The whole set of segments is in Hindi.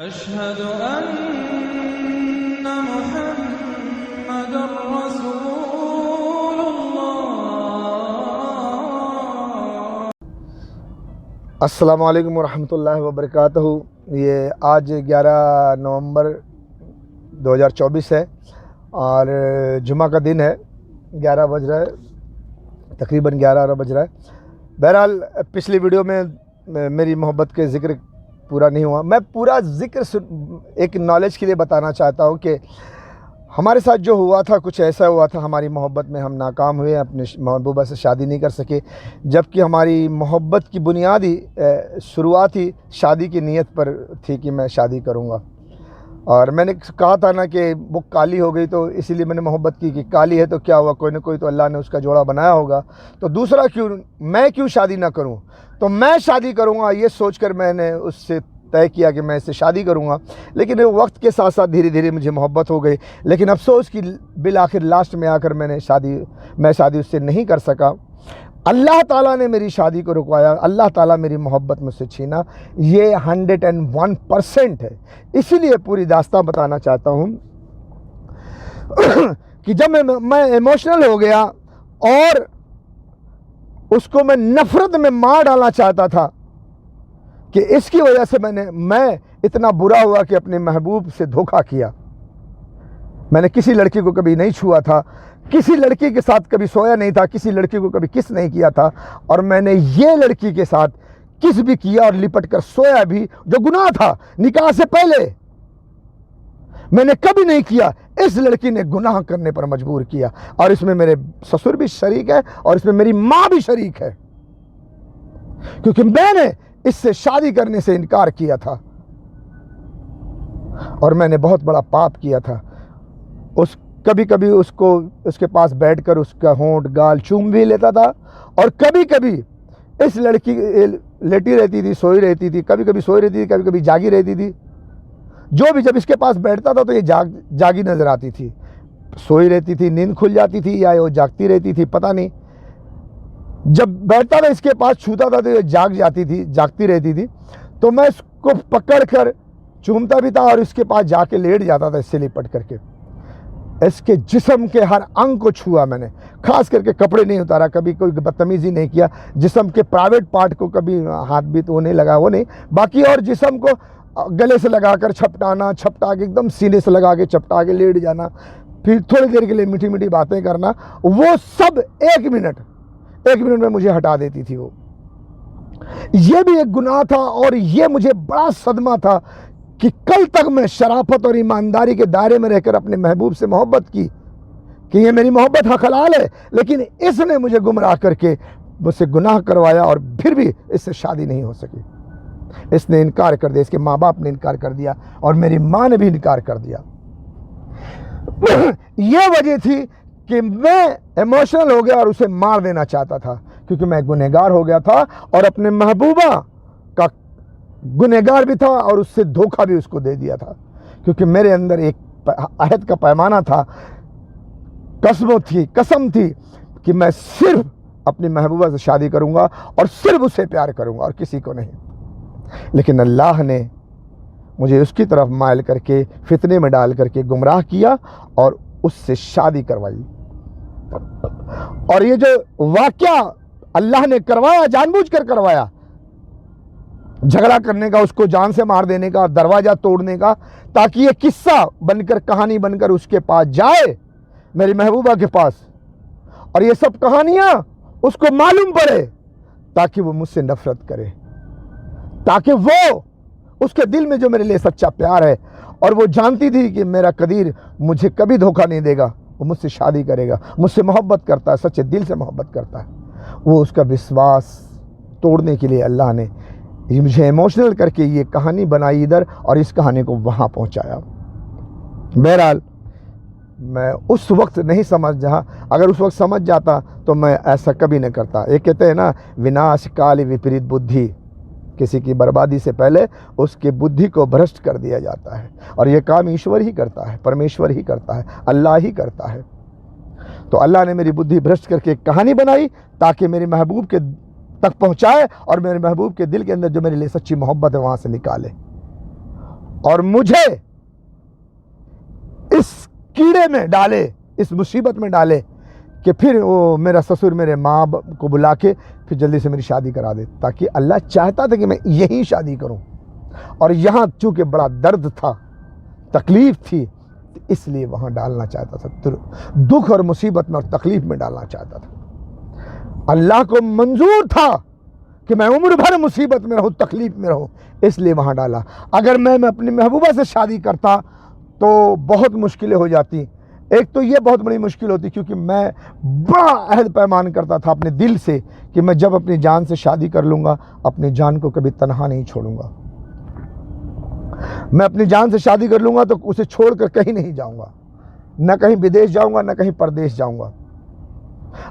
अशहदु अन्ना मुहम्मदुर रसूलुल्लाह। अस्सलामु अलैकुम वरहमतुल्लाहि वबरकातुहू। ये आज 11 नवंबर 2024 है और जुमा का दिन है। 11 बज रहा है, तकरीबन 11 बज रहा है। बहरहाल पिछली वीडियो में मेरी मोहब्बत के ज़िक्र पूरा नहीं हुआ। मैं पूरा ज़िक्र एक नॉलेज के लिए बताना चाहता हूँ कि हमारे साथ जो हुआ था कुछ ऐसा हुआ था। हमारी मोहब्बत में हम नाकाम हुए, अपने महबूबा से शादी नहीं कर सके, जबकि हमारी मोहब्बत की बुनियादी शुरुआत ही शादी की नीयत पर थी कि मैं शादी करूँगा। और मैंने कहा था ना कि वो काली हो गई, तो इसीलिए मैंने मोहब्बत की कि काली है तो क्या हुआ, कोई ना कोई तो अल्लाह ने उसका जोड़ा बनाया होगा, तो दूसरा मैं क्यों शादी ना करूं। तो मैं शादी करूंगा ये सोचकर मैंने उससे तय किया कि मैं इससे शादी करूंगा। लेकिन वक्त के साथ साथ धीरे धीरे मुझे मोहब्बत हो गई। लेकिन अफसोस कि बिल आखिर लास्ट में आकर मैं शादी उससे नहीं कर सका। अल्लाह ताला ने मेरी शादी को रुकवाया, अल्लाह ताला मेरी मोहब्बत मुझसे छीना। ये 101% है। इसीलिए पूरी दास्तां बताना चाहता हूँ कि जब मैं इमोशनल हो गया और उसको मैं नफ़रत में मार डालना चाहता था कि इसकी वजह से मैं इतना बुरा हुआ कि अपने महबूब से धोखा किया। मैंने किसी लड़की को कभी नहीं छुआ था, किसी लड़की के साथ कभी सोया नहीं था, किसी लड़की को कभी किस नहीं किया था, और मैंने ये लड़की के साथ किस भी किया और लिपट कर सोया भी, जो गुनाह था निकाह से पहले मैंने कभी नहीं किया। इस लड़की ने गुनाह करने पर मजबूर किया, और इसमें मेरे ससुर भी शरीक है और इसमें मेरी माँ भी शरीक है, क्योंकि मैंने इससे शादी करने से इनकार किया था और मैंने बहुत बड़ा पाप किया था। कभी कभी उसके पास बैठकर उसका होंठ गाल चूम भी लेता था, और कभी कभी इस लड़की लेटी रहती थी, सोई रहती थी, कभी कभी सोई रहती थी, कभी कभी जागी रहती थी। जो भी जब इसके पास बैठता था तो ये जागी नजर आती थी, सोई रहती थी, नींद खुल जाती थी या वो जागती रहती थी, पता नहीं। जब बैठता था इसके पास, छूता था तो ये जागती रहती थी। तो मैं इसको पकड़ कर चूमता भी था और इसके पास जाके लेट जाता था, इससे लिपट करके। इसके जिस्म के हर अंग को छुआ मैंने, खास करके कपड़े नहीं उतारा, कभी कोई बदतमीजी नहीं किया। जिस्म के प्राइवेट पार्ट को कभी हाथ भी तो नहीं लगा, वो नहीं, बाकी और जिस्म को गले से लगाकर छपटा के एकदम सीने से लगा के चपटा के लेट जाना, फिर थोड़ी देर के लिए मीठी मीठी बातें करना, वो सब एक मिनट में मुझे हटा देती थी। वो ये भी एक गुनाह था, और ये मुझे बड़ा सदमा था कि कल तक मैं शराफत और ईमानदारी के दायरे में रहकर अपने महबूब से मोहब्बत की कि ये मेरी मोहब्बत हक हलाल है, लेकिन इसने मुझे गुमराह करके मुझसे गुनाह करवाया और फिर भी इससे शादी नहीं हो सकी। इसने इनकार कर दिया, इसके माँ बाप ने इनकार कर दिया और मेरी माँ ने भी इनकार कर दिया। यह वजह थी कि मैं इमोशनल हो गया और उसे मार देना चाहता था, क्योंकि मैं गुनहगार हो गया था और अपने महबूबा का गुनहगार भी था और उससे धोखा भी उसको दे दिया था, क्योंकि मेरे अंदर एक अहद का पैमाना था, कसम थी कि मैं सिर्फ अपनी महबूबा से शादी करूंगा और सिर्फ उससे प्यार करूंगा और किसी को नहीं। लेकिन अल्लाह ने मुझे उसकी तरफ मायल करके फितने में डाल करके गुमराह किया और उससे शादी करवाई। और ये जो वाकया अल्लाह ने करवाया, जानबूझकर करवाया, झगड़ा करने का, उसको जान से मार देने का, दरवाजा तोड़ने का, ताकि ये किस्सा बनकर, कहानी बनकर उसके पास जाए, मेरी महबूबा के पास, और ये सब कहानियां उसको मालूम पड़े, ताकि वो मुझसे नफरत करे, ताकि वो उसके दिल में जो मेरे लिए सच्चा प्यार है, और वो जानती थी कि मेरा कदीर मुझे कभी धोखा नहीं देगा, वो मुझसे शादी करेगा, मुझसे मोहब्बत करता है, सच्चे दिल से मोहब्बत करता है, वो उसका विश्वास तोड़ने के लिए अल्लाह ने मुझे इमोशनल करके ये कहानी बनाई इधर और इस कहानी को वहाँ पहुँचाया। बहरहाल मैं उस वक्त नहीं समझ जहाँ, अगर उस वक्त समझ जाता तो मैं ऐसा कभी नहीं करता। ये कहते हैं ना, विनाश काल विपरीत बुद्धि, किसी की बर्बादी से पहले उसकी बुद्धि को भ्रष्ट कर दिया जाता है, और ये काम ईश्वर ही करता है, परमेश्वर ही करता है, अल्लाह ही करता है। तो अल्लाह ने मेरी बुद्धि भ्रष्ट करके एक कहानी बनाई ताकि मेरे महबूब के तक पहुँचाए और मेरे महबूब के दिल के अंदर जो मेरे लिए सच्ची मोहब्बत है वहाँ से निकाले। और मुझे इस कीड़े में डाले, इस मुसीबत में डाले कि फिर वो मेरा ससुर मेरे माँ को बुला के फिर जल्दी से मेरी शादी करा दे, ताकि अल्लाह चाहता था कि मैं यहीं शादी करूं। और यहाँ चूँकि बड़ा दर्द था, तकलीफ़ थी, इसलिए वहाँ डालना चाहता था, दुख और मुसीबत में और तकलीफ़ में डालना चाहता था। अल्लाह को मंजूर था कि मैं उम्र भर मुसीबत में रहूँ, तकलीफ़ में रहूँ, इसलिए वहाँ डाला। अगर मैं अपनी महबूबा से शादी करता तो बहुत मुश्किलें हो जाती। एक तो ये बहुत बड़ी मुश्किल होती क्योंकि मैं बड़ा अहद पैमान करता था अपने दिल से कि मैं जब अपनी जान से शादी कर लूँगा, अपनी जान को कभी तन्हा नहीं छोड़ूंगा। मैं अपनी जान से शादी कर लूँगा तो उसे छोड़कर कहीं नहीं जाऊँगा, न कहीं विदेश जाऊँगा, न कहीं परदेश जाऊँगा।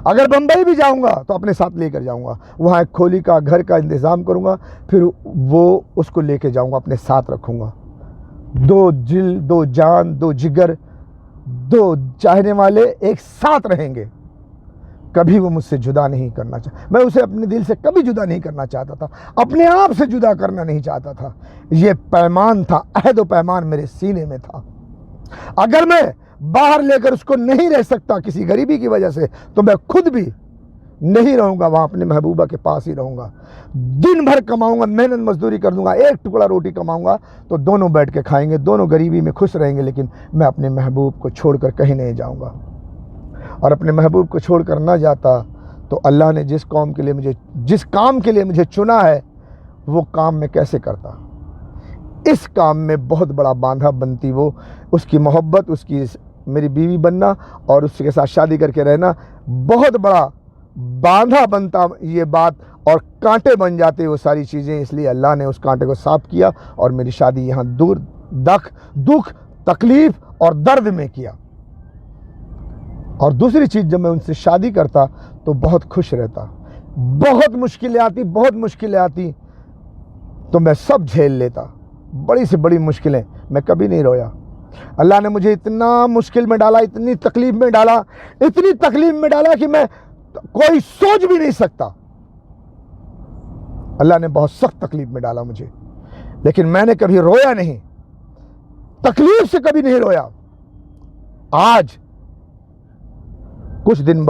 अगर बम्बई भी जाऊँगा तो अपने साथ लेकर जाऊँगा, वहाँ एक खोली का घर का इंतज़ाम करूँगा, फिर वो उसको लेके जाऊँगा, अपने साथ रखूँगा। दो दिल, दो जान, दो जिगर, दो चाहने वाले एक साथ रहेंगे, कभी वो मुझसे जुदा नहीं करना चाहता। मैं उसे अपने दिल से कभी जुदा नहीं करना चाहता था, अपने आप से जुदा करना नहीं चाहता था। ये पैमान था, अहद व पैमान मेरे सीने में था। अगर मैं बाहर लेकर उसको नहीं रह सकता किसी गरीबी की वजह से, तो मैं खुद भी नहीं रहूँगा, वहाँ अपनी महबूबा के पास ही रहूँगा। दिन भर कमाऊँगा, मेहनत मजदूरी कर दूँगा, एक टुकड़ा रोटी कमाऊँगा तो दोनों बैठ के खाएंगे, दोनों गरीबी में खुश रहेंगे, लेकिन मैं अपने महबूब को छोड़कर कहीं नहीं जाऊँगा। और अपने महबूब को छोड़कर ना जाता तो अल्लाह ने जिस काम के लिए मुझे चुना है, वो काम मैं कैसे करता। इस काम में बहुत बड़ा बांधा बनती वो, उसकी मोहब्बत, उसकी मेरी बीवी बनना और उसके साथ शादी करके रहना बहुत बड़ा बांधा बनता ये बात, और कांटे बन जाते वो सारी चीज़ें। इसलिए अल्लाह ने उस कांटे को साफ किया और मेरी शादी यहाँ दूर दुख, तकलीफ़ और दर्द में किया। और दूसरी चीज़, जब मैं उनसे शादी करता तो बहुत खुश रहता। बहुत मुश्किलें आती तो मैं सब झेल लेता, बड़ी से बड़ी मुश्किलें, मैं कभी नहीं रोया। अल्लाह ने मुझे इतना मुश्किल में डाला, इतनी तकलीफ़ में डाला कि मैं कोई सोच भी नहीं सकता। अल्लाह ने बहुत सख्त तकलीफ में डाला मुझे, लेकिन मैंने कभी रोया नहीं, तकलीफ से कभी नहीं रोया। आज कुछ दिन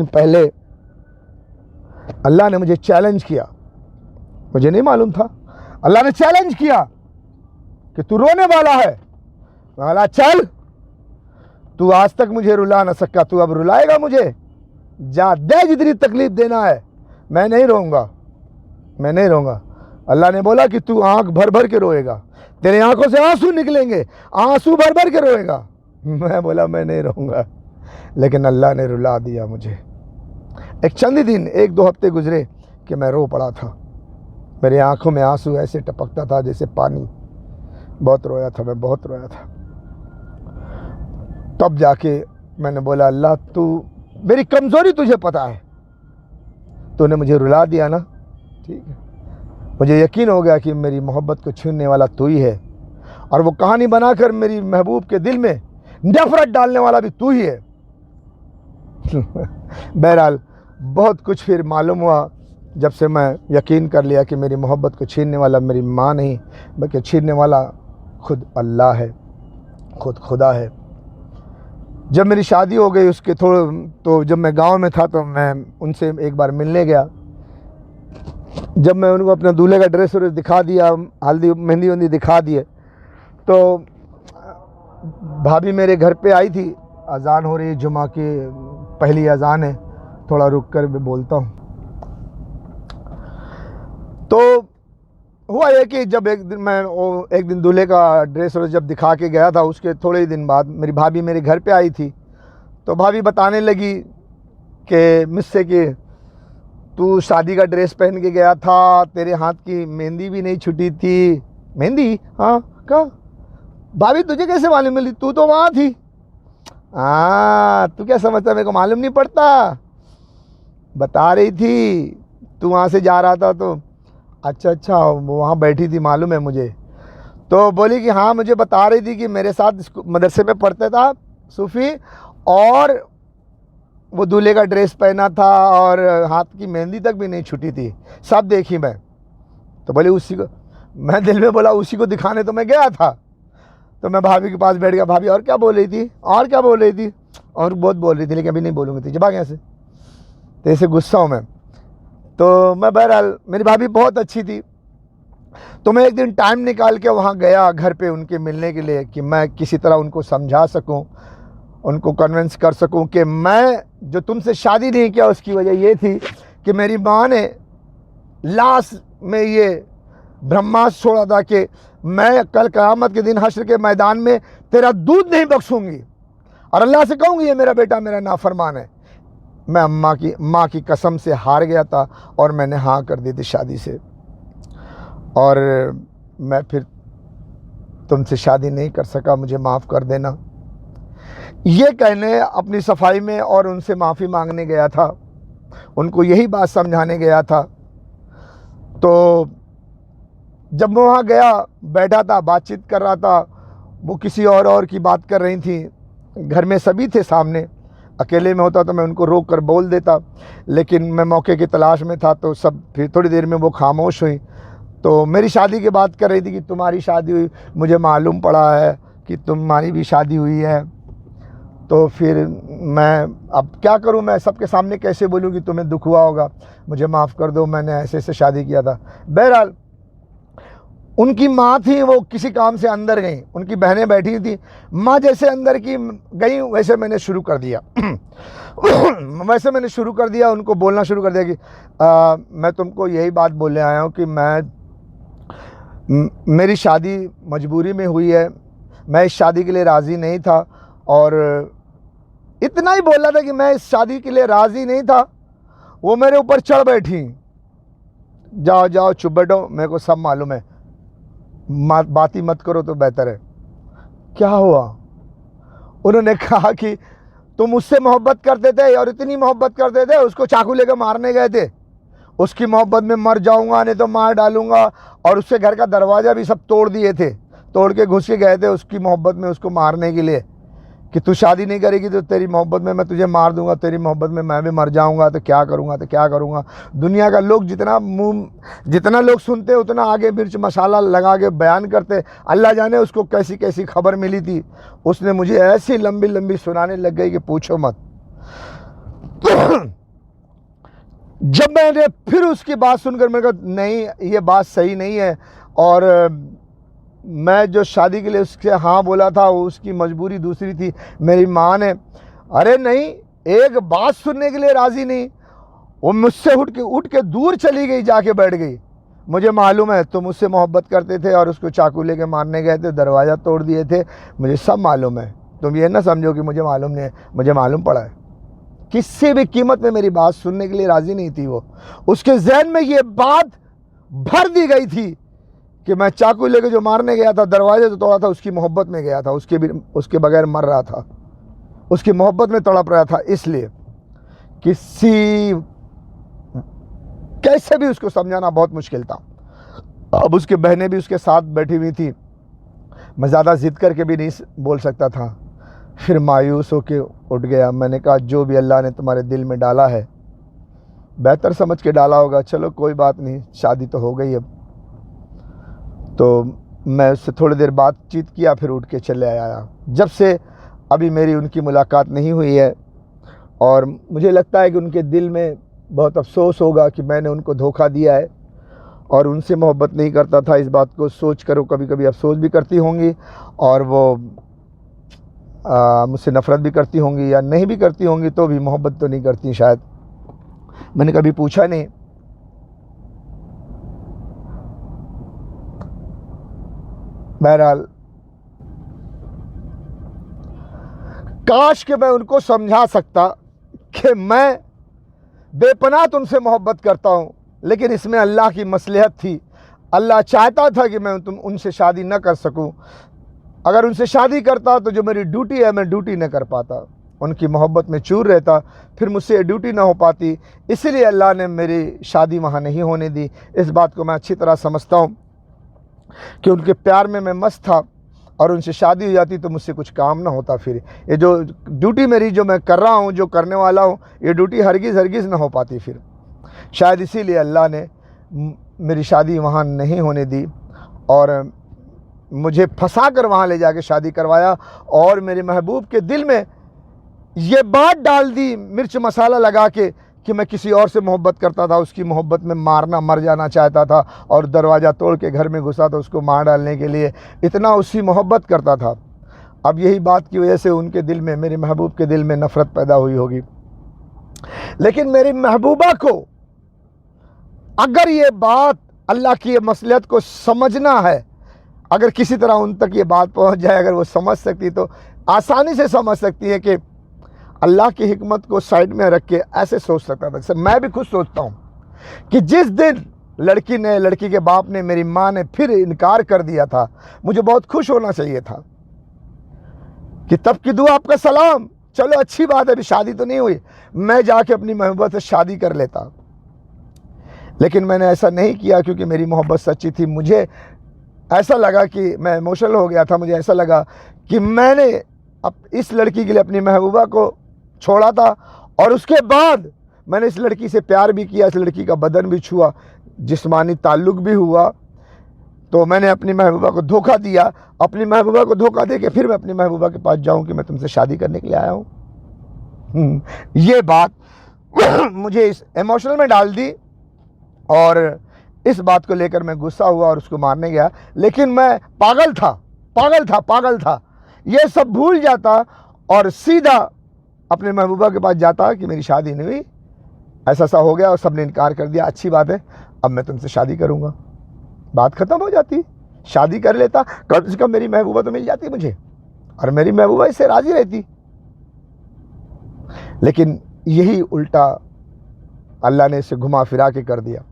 पहले अल्लाह ने मुझे चैलेंज किया, मुझे नहीं मालूम था, अल्लाह ने चैलेंज किया कि तू रोने वाला है। बोला चल, तू आज तक मुझे रुला ना सका, तू अब रुलाएगा मुझे, जा दे जितनी तकलीफ देना है, मैं नहीं रोऊंगा। अल्लाह ने बोला कि तू आंख भर भर के रोएगा, तेरे आंखों से आंसू निकलेंगे, आंसू भर भर के रोएगा। मैं बोला मैं नहीं रोऊंगा, लेकिन अल्लाह ने रुला दिया मुझे। एक चंद दिन, 1-2 हफ्ते गुजरे कि मैं रो पड़ा था, मेरे आंखों में आंसू ऐसे टपकता था जैसे पानी। बहुत रोया था मैं, बहुत रोया था। तब जाके मैंने बोला अल्लाह, तू मेरी कमज़ोरी तुझे पता है, तूने मुझे रुला दिया ना, ठीक है। मुझे यकीन हो गया कि मेरी मोहब्बत को छीनने वाला तू ही है, और वो कहानी बनाकर मेरी महबूब के दिल में नफरत डालने वाला भी तू ही है। बहरहाल बहुत कुछ फिर मालूम हुआ जब से मैं यकीन कर लिया कि मेरी मोहब्बत को छीनने वाला मेरी माँ नहीं, बल्कि छीनने वाला खुद अल्लाह है, खुद खुदा है। जब मेरी शादी हो गई उसके तो जब मैं गांव में था तो मैं उनसे एक बार मिलने गया। जब मैं उनको अपना दूल्हे का ड्रेस दिखा दिया, हल्दी मेहंदी दिखा दिए, तो भाभी मेरे घर पे आई थी। अजान हो रही है, जुमा की पहली अजान है, थोड़ा रुक कर मैं बोलता हूँ। तो हुआ ये कि जब एक दिन दूल्हे का ड्रेस जब दिखा के गया था, उसके थोड़े ही दिन बाद मेरी भाभी मेरे घर पे आई थी। तो भाभी बताने लगी कि मुझसे कि तू शादी का ड्रेस पहन के गया था, तेरे हाथ की मेहंदी भी नहीं छुटी थी। मेहंदी? हाँ, क्या भाभी तुझे कैसे मालूम मिली, तू तो वहाँ थी। हाँ, तू क्या समझता, मेरे को मालूम नहीं पड़ता, बता रही थी तू वहाँ से जा रहा था। तो अच्छा वो वहाँ बैठी थी, मालूम है मुझे। तो बोली कि हाँ, मुझे बता रही थी कि मेरे साथ मदरसे में पढ़ता था सूफ़ी, और वो दूल्हे का ड्रेस पहना था और हाथ की मेहंदी तक भी नहीं छुटी थी, सब देखी मैं। तो बोली उसी को, मैं दिल में बोला उसी को दिखाने तो मैं गया था। तो मैं भाभी के पास बैठ गया। भाभी और क्या बोल रही थी, और क्या बोल रही थी, और बहुत बोल रही थी, लेकिन अभी नहीं बोलूँगी, थी भाग यहाँ से, तो ऐसे गुस्सा हूँ मैं। तो मैं बहरहाल, मेरी भाभी बहुत अच्छी थी, तो मैं एक दिन टाइम निकाल के वहाँ गया घर पे उनके मिलने के लिए, कि मैं किसी तरह उनको समझा सकूँ, उनको कन्विंस कर सकूँ कि मैं जो तुमसे शादी नहीं किया उसकी वजह ये थी कि मेरी माँ ने लास्ट में ये ब्रह्मास्त्र छोड़ा था कि मैं कल क़यामत के दिन हश्र के मैदान में तेरा दूध नहीं बख्शूंगी और अल्लाह से कहूँगी ये मेरा बेटा मेरा नाफरमान है। मैं माँ की कसम से हार गया था और मैंने हाँ कर दी थी शादी से, और मैं फिर तुमसे शादी नहीं कर सका, मुझे माफ़ कर देना। ये कहने अपनी सफाई में और उनसे माफ़ी मांगने गया था, उनको यही बात समझाने गया था। तो जब मैं वहाँ गया, बैठा था, बातचीत कर रहा था, वो किसी और की बात कर रही थी। घर में सभी थे सामने, अकेले में होता तो मैं उनको रोक कर बोल देता, लेकिन मैं मौके की तलाश में था, तो सब फिर थोड़ी देर में वो खामोश हुई। तो मेरी शादी की बात कर रही थी कि तुम्हारी शादी हुई, मुझे मालूम पड़ा है कि तुम्हारी भी शादी हुई है। तो फिर मैं अब क्या करूं, मैं सबके सामने कैसे बोलूं कि तुम्हें दुख हुआ होगा, मुझे माफ़ कर दो, मैंने ऐसे ऐसे शादी किया था। बहरहाल उनकी माँ थी, वो किसी काम से अंदर गई, उनकी बहनें बैठी थी। माँ जैसे अंदर की गई वैसे मैंने शुरू कर दिया उनको बोलना शुरू कर दिया कि मैं तुमको यही बात बोलने आया हूँ कि मेरी शादी मजबूरी में हुई है, मैं इस शादी के लिए राज़ी नहीं था। और इतना ही बोला था कि मैं इस शादी के लिए राज़ी नहीं था, वो मेरे ऊपर चढ़ बैठी। जाओ जाओ चुप बैठो, मेरे को सब मालूम है, बात ही मत करो तो बेहतर है। क्या हुआ? उन्होंने कहा कि तुम उससे मोहब्बत करते थे और इतनी मोहब्बत करते थे, उसको चाकू लेकर मारने गए थे। उसकी मोहब्बत में मर जाऊंगा, नहीं तो मार डालूंगा, और उससे घर का दरवाज़ा भी सब तोड़ दिए थे, तोड़ के घुस के गए थे उसकी मोहब्बत में, उसको मारने के लिए, कि तू शादी नहीं करेगी तो तेरी मोहब्बत में मैं तुझे मार दूंगा, तेरी मोहब्बत में मैं भी मर जाऊंगा, तो क्या करूंगा। दुनिया का लोग जितना लोग सुनते उतना आगे मिर्च मसाला लगा के बयान करते। अल्लाह जाने उसको कैसी कैसी खबर मिली थी, उसने मुझे ऐसी लंबी लंबी सुनाने लग गई कि पूछो मत। जब मैंने फिर उसकी बात सुनकर मैंने कहा नहीं, ये बात सही नहीं है, और मैं जो शादी के लिए उससे हाँ बोला था वो उसकी मजबूरी दूसरी थी। मेरी माँ ने, अरे नहीं, एक बात सुनने के लिए राज़ी नहीं, वो मुझसे उठ के दूर चली गई, जाके बैठ गई। मुझे मालूम है तुम उससे मोहब्बत करते थे और उसको चाकू लेके मारने गए थे, दरवाज़ा तोड़ दिए थे, मुझे सब मालूम है। तुम ये ना समझो कि मुझे मालूम नहीं है, मुझे मालूम पड़ा है। किसी भी कीमत में मेरी बात सुनने के लिए राज़ी नहीं थी वो। उसके जहन में ये बात भर दी गई थी कि मैं चाकू लेके जो मारने गया था, दरवाजे तो तोड़ा था, उसकी मोहब्बत में गया था, उसके बगैर मर रहा था, उसकी मोहब्बत में तड़प रहा था। इसलिए कैसे भी उसको समझाना बहुत मुश्किल था। अब उसकी बहनें भी उसके साथ बैठी हुई थी, मैं ज़्यादा ज़िद करके भी नहीं बोल सकता था। फिर मायूस होके उठ गया। मैंने कहा जो भी अल्लाह ने तुम्हारे दिल में डाला है, बेहतर समझ के डाला होगा, चलो कोई बात नहीं, शादी तो हो गई अब। तो मैं उससे थोड़ी देर बातचीत किया, फिर उठ के चले आया। जब से अभी मेरी उनकी मुलाकात नहीं हुई है, और मुझे लगता है कि उनके दिल में बहुत अफसोस होगा कि मैंने उनको धोखा दिया है और उनसे मोहब्बत नहीं करता था। इस बात को सोच कर वो कभी कभी अफसोस भी करती होंगी, और वो मुझसे नफ़रत भी करती होंगी, या नहीं भी करती होंगी तो भी मोहब्बत तो नहीं करती शायद। मैंने कभी पूछा नहीं। बहरहाल काश कि मैं उनको समझा सकता कि मैं बेपनाह तुमसे मोहब्बत करता हूँ, लेकिन इसमें अल्लाह की मसलहत थी। अल्लाह चाहता था कि मैं उनसे शादी न कर सकूं। अगर उनसे शादी करता तो जो मेरी ड्यूटी है मैं ड्यूटी न कर पाता, उनकी मोहब्बत में चूर रहता, फिर मुझसे ये ड्यूटी ना हो पाती। इसलिए अल्लाह ने मेरी शादी वहाँ नहीं होने दी। इस बात को मैं अच्छी तरह समझता हूँ कि उनके प्यार में मैं मस्त था, और उनसे शादी हो जाती तो मुझसे कुछ काम ना होता। फिर ये जो ड्यूटी मेरी जो मैं कर रहा हूँ, जो करने वाला हूँ, ये ड्यूटी हरगिज़ ना हो पाती। फिर शायद इसीलिए अल्लाह ने मेरी शादी वहाँ नहीं होने दी। और मुझे फंसा कर वहाँ ले जाके शादी करवाया और मेरे महबूब के दिल में ये बात डाल दी मिर्च मसाला लगा के कि मैं किसी और से मोहब्बत करता था, उसकी मोहब्बत में मारना मर जाना चाहता था और दरवाज़ा तोड़ के घर में घुसा था उसको मार डालने के लिए, इतना उसकी मोहब्बत करता था। अब यही बात की वजह से उनके दिल में, मेरे महबूब के दिल में नफ़रत पैदा हुई होगी। लेकिन मेरी महबूबा को अगर ये बात, अल्लाह की ये मसलहत को समझना है, अगर किसी तरह उन तक ये बात पहुंच जाए, अगर वो समझ सकती तो आसानी से समझ सकती है कि अल्लाह की हिकमत को साइड में रख के ऐसे सोच सकता था। जैसे मैं भी खुद सोचता हूँ कि जिस दिन लड़की के बाप ने, मेरी माँ ने फिर इनकार कर दिया था, मुझे बहुत खुश होना चाहिए था कि तब की दुआ आपका सलाम, चलो अच्छी बात है, अभी शादी तो नहीं हुई, मैं जाके अपनी महबूबा से शादी कर लेता। लेकिन मैंने ऐसा नहीं किया क्योंकि मेरी मोहब्बत सच्ची थी। मुझे ऐसा लगा कि मैं इमोशनल हो गया था, मुझे ऐसा लगा कि मैंने अब इस लड़की के लिए अपनी महबूबा को छोड़ा था और उसके बाद मैंने इस लड़की से प्यार भी किया, इस लड़की का बदन भी छुआ, जिस्मानी ताल्लुक़ भी हुआ, तो मैंने अपनी महबूबा को धोखा दिया। अपनी महबूबा को धोखा दे के फिर मैं अपनी महबूबा के पास जाऊं कि मैं तुमसे शादी करने के लिए आया हूं। ये बात मुझे इस इमोशनल में डाल दी और इस बात को लेकर मैं गुस्सा हुआ और उसको मारने गया। लेकिन मैं पागल था, ये सब भूल जाता और सीधा अपने महबूबा के पास जाता कि मेरी शादी नहीं हुई, ऐसा सा हो गया और सबने इनकार कर दिया, अच्छी बात है, अब मैं तुमसे शादी करूंगा, बात खत्म हो जाती, शादी कर लेता, कम से कम मेरी महबूबा तो मिल जाती मुझे और मेरी महबूबा इससे राजी रहती। लेकिन यही उल्टा अल्लाह ने इसे घुमा फिरा के कर दिया।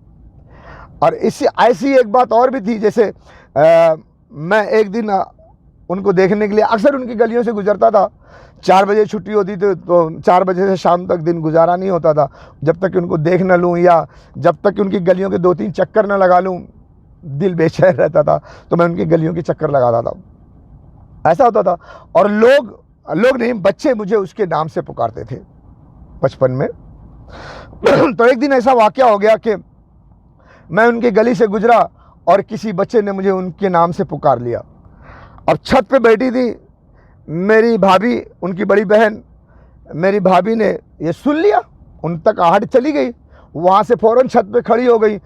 और इससे ऐसी एक बात और भी थी, जैसे मैं एक दिन उनको देखने के लिए अक्सर उनकी गलियों से गुजरता था। 4 बजे छुट्टी होती थी तो 4 बजे से शाम तक दिन गुजारा नहीं होता था जब तक कि उनको देख न लूँ या जब तक कि उनकी गलियों के 2-3 चक्कर न लगा लूँ, दिल बेचैन रहता था। तो मैं उनकी गलियों के चक्कर लगाता था, ऐसा होता था। और लोग नहीं, बच्चे मुझे उसके नाम से पुकारते थे बचपन में। तो एक दिन ऐसा वाक़या हो गया कि मैं उनकी गली से गुजरा और किसी बच्चे ने मुझे उनके नाम से पुकार लिया। अब छत पे बैठी थी मेरी भाभी, उनकी बड़ी बहन, मेरी भाभी ने ये सुन लिया, उन तक आहट चली गई, वहाँ से फ़ौरन छत पे खड़ी हो गई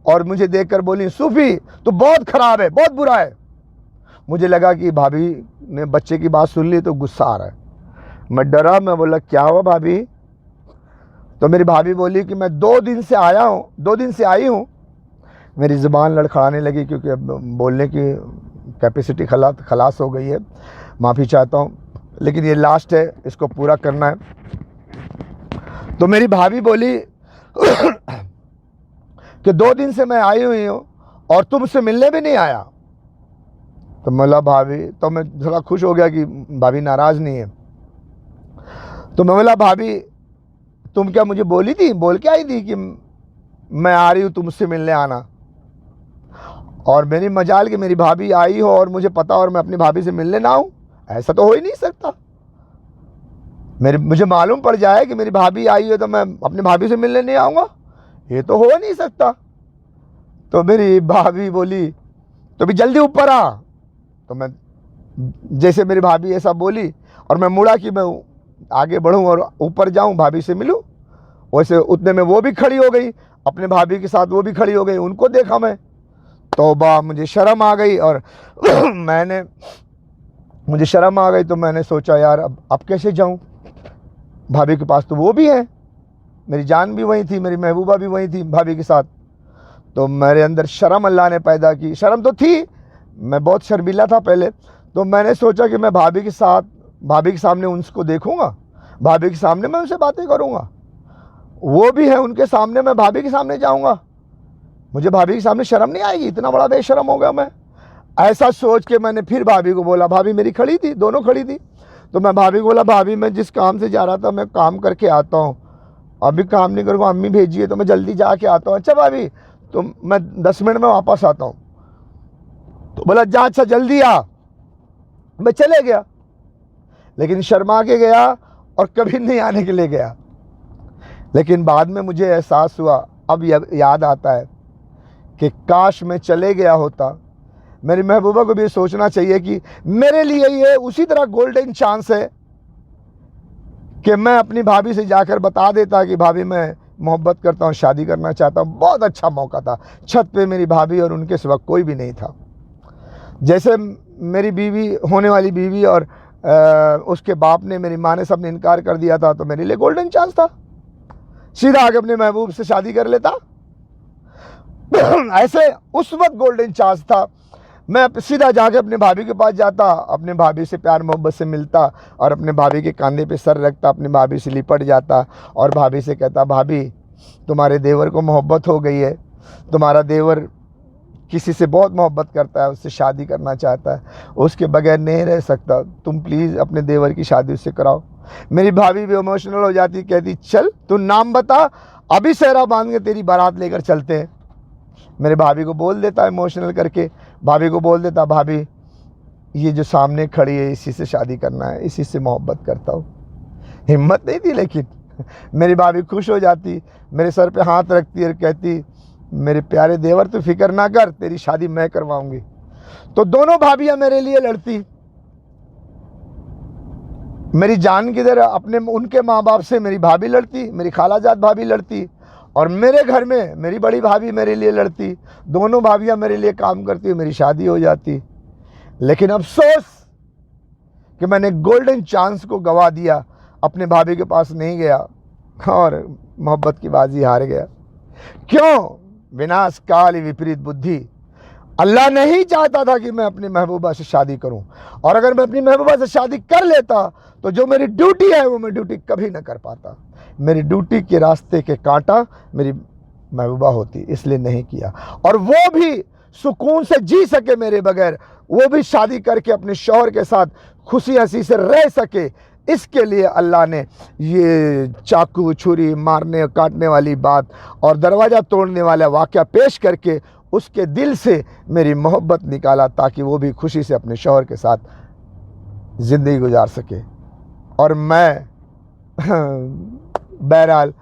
और मुझे देखकर बोली, सूफ़ी तो बहुत ख़राब है, बहुत बुरा है। मुझे लगा कि भाभी ने बच्चे की बात सुन ली तो गुस्सा आ रहा है। मैं डरा, मैं बोला क्या हुआ भाभी? तो मेरी भाभी बोली कि मैं 2 दिन से आई हूँ। मेरी ज़ुबान लड़खड़ाने लगी क्योंकि अब बोलने की कैपेसिटी खलास हो गई है, माफ़ी चाहता हूँ, लेकिन ये लास्ट है, इसको पूरा करना है। तो मेरी भाभी बोली कि 2 दिन से मैं आई हुई हूँ और तुमसे मिलने भी नहीं आया। तो बोला भाभी, तो मैं थोड़ा खुश हो गया कि भाभी नाराज़ नहीं है। तो मैं बोला भाभी तुम क्या मुझे बोली थी, बोल के आई थी कि मैं आ रही हूँ, तुम मुझसे मिलने आना? और मेरी मजाल कि मेरी भाभी आई हो और मुझे पता और मैं अपनी भाभी से मिलने ना आऊँ, ऐसा तो हो ही नहीं सकता। मुझे मालूम पड़ जाए कि मेरी भाभी आई है तो मैं अपनी भाभी से मिलने नहीं आऊँगा, ये तो हो नहीं सकता। तो मेरी भाभी बोली तो भी जल्दी ऊपर आ। तो मैं जैसे मेरी भाभी ऐसा बोली और मैं मुड़ा कि मैं आगे बढ़ूं और ऊपर जाऊं, भाभी से मिलूं, वैसे उतने में वो भी खड़ी हो गई, अपने भाभी के साथ वो भी खड़ी हो गई। उनको देखा मैं, तौबा, मुझे शर्म आ गई और मुझे शर्म आ गई। तो मैंने सोचा यार अब कैसे जाऊं, भाभी के पास तो वो भी है, मेरी जान भी वही थी, मेरी महबूबा भी वही थी भाभी के साथ। तो मेरे अंदर शर्म अल्लाह ने पैदा की। शर्म तो थी, मैं बहुत शर्मीला था पहले। तो मैंने सोचा कि मैं भाभी के सामने उनको देखूंगा, भाभी के सामने मैं उनसे बातें करूंगा, वो भी है उनके सामने, मैं भाभी के सामने जाऊंगा, मुझे भाभी के सामने शर्म नहीं आएगी, इतना बड़ा बेशर्म हो गया मैं। ऐसा सोच के मैंने फिर भाभी को बोला, भाभी मेरी खड़ी थी, दोनों खड़ी थी। तो मैं भाभी को बोला, भाभी मैं जिस काम से जा रहा था मैं काम करके आता हूँ, अभी काम नहीं करूँगा, अम्मी भेजी है तो मैं जल्दी जाके आता हूँ। अच्छा भाभी, तो मैं 10 मिनट में वापस आता हूँ। तो बोला जा, अच्छा जल्दी आ। मैं चले गया, लेकिन शर्मा के गया और कभी नहीं आने के लिए गया। लेकिन बाद में मुझे एहसास हुआ, अब याद आता है कि काश मैं चले गया होता, मेरी महबूबा को भी सोचना चाहिए कि मेरे लिए ये उसी तरह गोल्डन चांस है कि मैं अपनी भाभी से जाकर बता देता कि भाभी मैं मोहब्बत करता हूँ, शादी करना चाहता हूँ। बहुत अच्छा मौका था। छत पे मेरी भाभी और उनके सिवा कोई भी नहीं था। जैसे मेरी बीवी, होने वाली बीवी और उसके बाप ने, मेरी माँ ने, सब ने इनकार कर दिया था, तो मेरे लिए गोल्डन चांस था, सीधा आके अपने महबूब से शादी कर लेता। ऐसे उस वक्त गोल्डन चांस था। मैं सीधा जाके अपने भाभी के पास जाता, अपने भाभी से प्यार मोहब्बत से मिलता और अपने भाभी के कंधे पे सर रखता, अपनी भाभी से लिपट जाता और भाभी से कहता, भाभी तुम्हारे देवर को मोहब्बत हो गई है, तुम्हारा देवर किसी से बहुत मोहब्बत करता है, उससे शादी करना चाहता है, उसके बगैर नहीं रह सकता, तुम प्लीज़ अपने देवर की शादी उससे कराओ। मेरी भाभी भी इमोशनल हो जाती, कहती चल तू नाम बता, अभी सेहरा बांध के तेरी बारात लेकर चलते हैं। मेरे भाभी को बोल देता इमोशनल करके, भाभी को बोल देता, भाभी ये जो सामने खड़ी है इसी से शादी करना है, इसी से मोहब्बत करता हूँ। हिम्मत नहीं थी, लेकिन मेरी भाभी खुश हो जाती, मेरे सर पे हाथ रखती और कहती मेरे प्यारे देवर तू फिक्र ना कर, तेरी शादी मैं करवाऊंगी। तो दोनों भाभियां मेरे लिए लड़ती। मेरी जान की तरह अपने उनके माँ बाप से मेरी भाभी लड़ती, मेरी खालाजाद भाभी लड़ती, और मेरे घर में मेरी बड़ी भाभी मेरे लिए लड़ती। दोनों भाभियां मेरे लिए काम करती, मेरी शादी हो जाती। लेकिन अफसोस कि मैंने गोल्डन चांस को गवा दिया, अपने भाभी के पास नहीं गया और मोहब्बत की बाजी हार गया। क्यों? विनाश काल विपरीत बुद्धि। अल्लाह नहीं चाहता था कि मैं अपनी महबूबा से शादी करूं, और अगर मैं अपनी महबूबा से शादी कर लेता तो जो मेरी ड्यूटी है वो मैं ड्यूटी कभी ना कर पाता। मेरी ड्यूटी के रास्ते के कांटा मेरी महबूबा होती, इसलिए नहीं किया। और वो भी सुकून से जी सके मेरे बगैर, वो भी शादी करके अपने शौहर के साथ खुशी हंसी से रह सके, इसके लिए अल्लाह ने ये चाकू छुरी मारने काटने वाली बात और दरवाज़ा तोड़ने वाला वाक़या पेश करके उसके दिल से मेरी मोहब्बत निकाला, ताकि वो भी खुशी से अपने शौहर के साथ ज़िंदगी गुजार सके। और मैं बहरहाल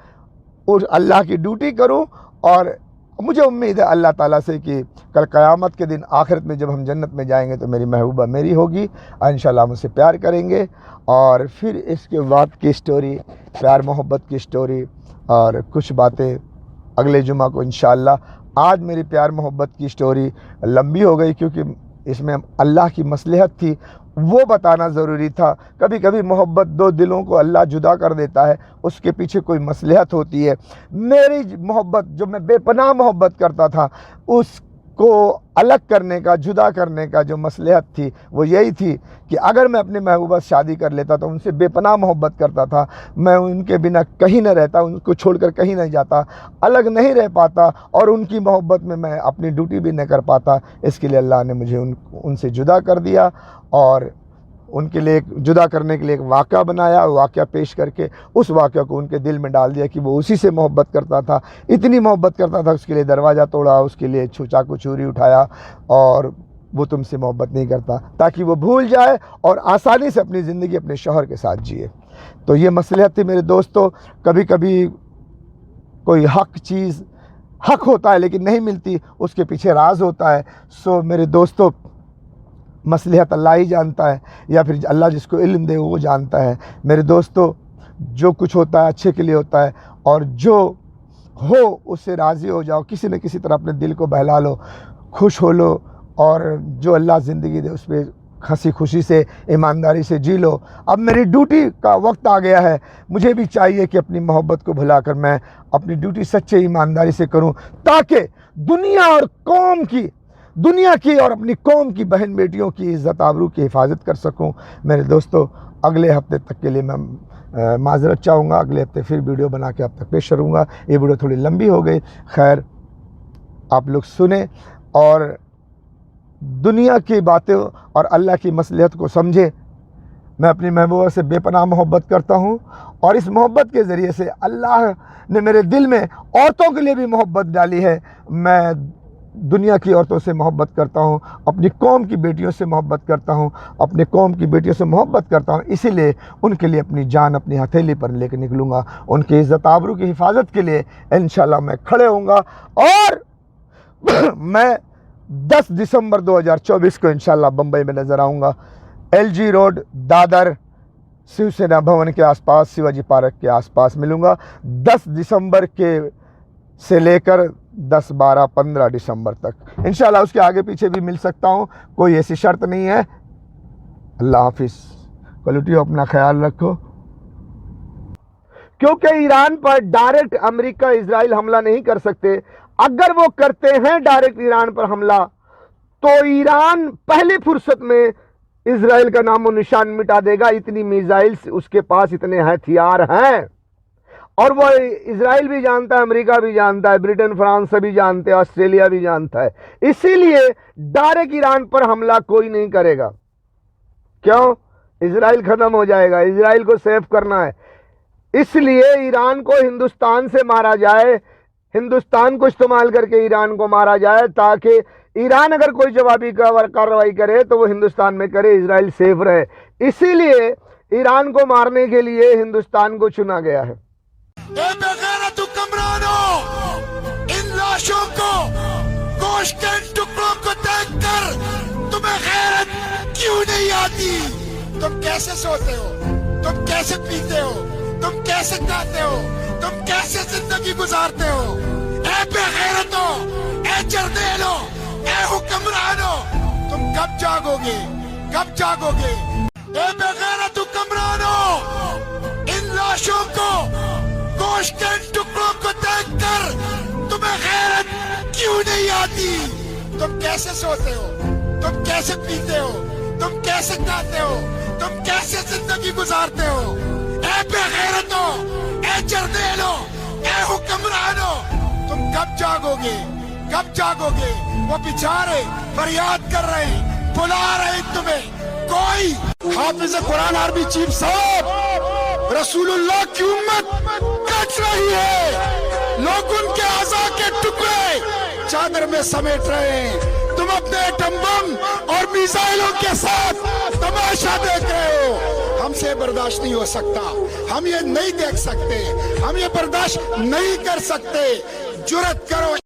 उस अल्लाह की ड्यूटी करूं, और मुझे उम्मीद है अल्लाह ताला से कि कल क़यामत के दिन आखिरत में जब हम जन्नत में जाएंगे तो मेरी महबूबा मेरी होगी, इंशाल्लाह मुझसे प्यार करेंगे। और फिर इसके बाद की स्टोरी, प्यार मोहब्बत की स्टोरी और कुछ बातें अगले जुमा को इंशाल्लाह। आज मेरी प्यार मोहब्बत की स्टोरी लंबी हो गई क्योंकि इसमें अल्लाह की मसलहत थी, वो बताना ज़रूरी था। कभी कभी मोहब्बत दो दिलों को अल्लाह जुदा कर देता है, उसके पीछे कोई मसलहत होती है। मेरी मोहब्बत, जो मैं बेपनाह मोहब्बत करता था, उसको अलग करने का, जुदा करने का जो मसलहत थी वो यही थी कि अगर मैं अपनी महबूबा से शादी कर लेता तो उनसे बेपनाह मोहब्बत करता था, मैं उनके बिना कहीं न रहता, उनको छोड़कर कहीं नहीं जाता, अलग नहीं रह पाता, और उनकी मोहब्बत में मैं अपनी ड्यूटी भी नहीं कर पाता। इसके लिए अल्लाह ने मुझे उनसे जुदा कर दिया और उनके लिए जुदा करने के लिए एक वाक़या बनाया, वाक़या पेश करके उस वाक़या को उनके दिल में डाल दिया कि वो उसी से मोहब्बत करता था, इतनी मोहब्बत करता था, उसके लिए दरवाज़ा तोड़ा, उसके लिए चाकू छुरी उठाया, और वो तुमसे मोहब्बत नहीं करता, ताकि वो भूल जाए और आसानी से अपनी ज़िंदगी अपने शौहर के साथ जिए। तो ये मसलहत थी मेरे दोस्तों। कभी कभी कोई हक चीज़ हक होता है लेकिन नहीं मिलती, उसके पीछे राज होता है। सो मेरे दोस्तों, मसलहत अल्लाह ही जानता है, या फिर अल्लाह जिसको इल्म दे वो जानता है। मेरे दोस्तों, जो कुछ होता है अच्छे के लिए होता है, और जो हो उससे राज़ी हो जाओ, किसी न किसी तरह अपने दिल को बहला लो, खुश हो लो, और जो अल्लाह ज़िंदगी दे उस पर हंसी खुशी से, ईमानदारी से जी लो। अब मेरी ड्यूटी का वक्त आ गया है, मुझे भी चाहिए कि अपनी मोहब्बत को भुलाकर मैं अपनी ड्यूटी सच्चे ईमानदारी से करूं, ताकि दुनिया की और अपनी कौम की बहन बेटियों की इज़्ज़त आबरू की हिफाजत कर सकूं। मेरे दोस्तों, अगले हफ्ते तक के लिए मैं माज़रत चाहूँगा, अगले हफ्ते फिर वीडियो बना के आप तक पेश करूँगा। ये वीडियो थोड़ी लंबी हो गई, खैर आप लोग सुने और दुनिया की बातें और अल्लाह की मसलहत को समझे। मैं अपनी महबूबा से बेपनाह मोहब्बत करता हूँ, और इस मोहब्बत के ज़रिए से अल्लाह ने मेरे दिल में औरतों के लिए भी मोहब्बत डाली है। मैं दुनिया की औरतों से मोहब्बत करता हूँ, अपनी कौम की बेटियों से मोहब्बत करता हूँ, अपने कौम की बेटियों से मोहब्बत करता हूँ, इसीलिए उनके लिए अपनी जान अपनी हथेली पर लेकर निकलूँगा। उनकी इज़्ज़त आबरू की हिफाजत के लिए इंशाल्लाह मैं खड़े होऊंगा, और मैं 10 दिसंबर 2024 को इंशाल्लाह बम्बई में नज़र आऊँगा। LG रोड, दादर, शिवसेना भवन के आसपास, शिवाजी पार्क के आसपास मिलूँगा। 10 दिसंबर के से लेकर 10, 12, 15 दिसंबर तक इंशाल्लाह। उसके आगे पीछे भी मिल सकता हूँ, कोई ऐसी शर्त नहीं है। अल्लाह हाफिज़। क्वालिटी अपना ख्याल रखो। क्योंकि ईरान पर डायरेक्ट अमेरिका इजराइल हमला नहीं कर सकते। अगर वो करते हैं डायरेक्ट ईरान पर हमला, तो ईरान पहली फुर्सत में इजराइल का नामो निशान मिटा देगा। इतनी मिसाइल्स उसके पास, इतने हथियार हैं, और वो इजराइल भी जानता है, अमेरिका भी जानता है, ब्रिटेन, फ्रांस सभी जानते हैं, ऑस्ट्रेलिया भी जानता है। इसीलिए डायरेक्ट ईरान पर हमला कोई नहीं करेगा। क्यों? इजराइल खत्म हो जाएगा, इजराइल को सेव करना है। इसलिए ईरान को हिंदुस्तान से मारा जाए, हिंदुस्तान को इस्तेमाल करके ईरान को मारा जाए, ताकि ईरान अगर कोई जवाबी कार्रवाई करे तो वो हिंदुस्तान में करे, इजराइल सेफ रहे। इसीलिए ईरान को मारने के लिए हिंदुस्तान को चुना गया है। बेगैरत हुक्मरानों, इन लाशों को, गोश्त के टुकड़ों को देखकर तुम्हें गैरत क्यों नहीं आती? तुम कैसे सोते हो? तुम कैसे पीते हो? तुम कैसे खाते हो? तुम कैसे जिंदगी गुजारते हो? ए बेगैरतों, ए जर्नेलों, ए हुक्मरानों, तुम कब जागोगे? कब जागोगे? ए बेगैरत हुक्मरानों, इन लाशों को, गोश्त के टुकड़ों को देखकर तुम्हें गैरत क्यों नहीं आती? तुम कैसे सोते हो? तुम कैसे पीते हो? तुम कैसे खाते हो? तुम कैसे जिंदगी गुजारते हो? ए बेगैरतों, ए जर्नेलों, ए हुक्मरानों, तुम कब जागोगे? कब जागोगे? वो बेचारे फरियाद कर रहे हैं, बुला रहे हैं तुम्हें। कोई हाफिज कुरान आर्मी चीफ साहब रसूलुल्लाह की उम्मत कट रही है, लोग उनके आज़ा के टुकड़े चादर में समेट रहे हैं। तुम अपने एटम बम और मिसाइलों के साथ तमाशा देख रहे हो। हमसे बर्दाश्त नहीं हो सकता, हम ये नहीं देख सकते, हम ये बर्दाश्त नहीं कर सकते। जुर्रत करो।